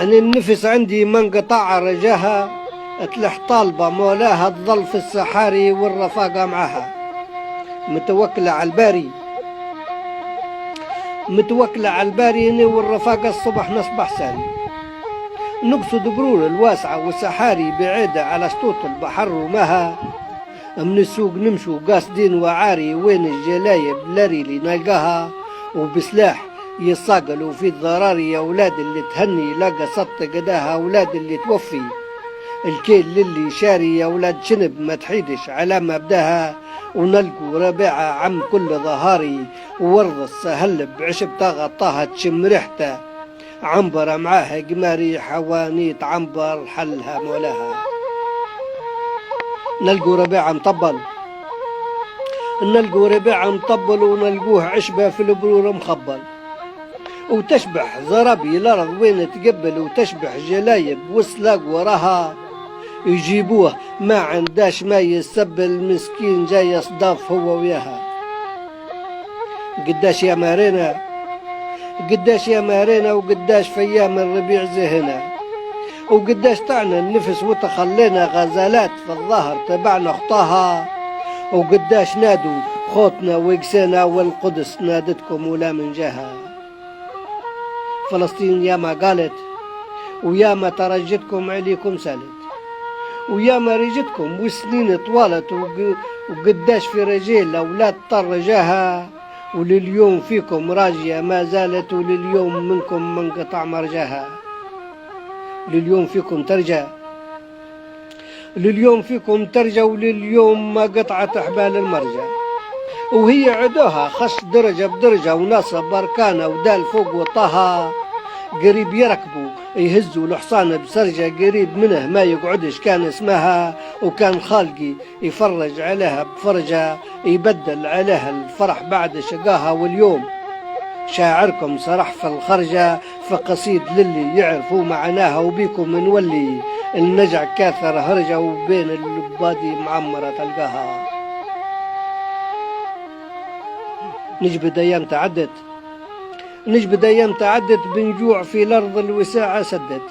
أنا النفس عندي ما انقطع رجاها، تلح طالبة مولاها تظل في السحاري والرفاقة معاها. متوكلة على الباري، متوكلة على الباري أنا والرفاقة الصبح نصبح ساري. نقصد قرور الواسعة والسحاري بعيدة على شطوط البحر ومها. من السوق نمشوا قاصدين وعاري وين الجلايب لاري اللي نلقاها. وبسلاح يصاقلوا في الضراري يا ولاد اللي تهني لاقى سط قداها. ولاد اللي توفي الكيل للي شاري يا ولاد شنب ما تحيدش على ما بداها. ونلقوا ربيعة عم كل ظهاري وورد السهل بعشب غطاها تشم ريحته. عنبرة معاها قماري حوانيت عنبر حلها مولاها. نلقوا ربيعة مطبل، نلقوا ربيعة مطبل ونلقوه عشبة في البرور مخبل. وتشبح زرابي الأرض وين تقبل وتشبح جلايب وسلاق وراها. يجيبوه ما عنداش ما يسبل مسكين جاي صداف هو وياها. قداش يا مارينا، قداش يا مارينا وقداش في أيام الربيع زهنا. وقداش طعنا النفس وتخلينا غزالات في الظهر تبعنا خطاها. وقداش نادوا خوتنا وقسينا والقدس نادتكم ولا من جهة. فلسطين ياما قالت وياما ترجتكم عليكم سالت. وياما رجتكم وسنين طوالت وقداش في رجال أولاد طرجاها. ولليوم فيكم راجية ما زالت ولليوم منكم منقطع مرجاها. لليوم فيكم ترجى، لليوم فيكم ترجى ولليوم ما قطعت أحبال المرجى. وهي عدوها خش درجة بدرجة وناصة بركانة ودال فوق وطها. قريب يركبوا يهزوا الحصان بسرجة قريب منه ما يقعدش كان اسمها. وكان خالقي يفرج عليها بفرجة يبدل عليها الفرح بعد شقاها. واليوم شاعركم صرح في الخرجة في قصيد للي يعرفوا معناها. وبيكم نولي النجع كاثر هرجة وبين اللبادي معمرة تلقاها. نجبد أيام تعدت، نجبد أيام تعدت بنجوع في الأرض الوساعة سدت.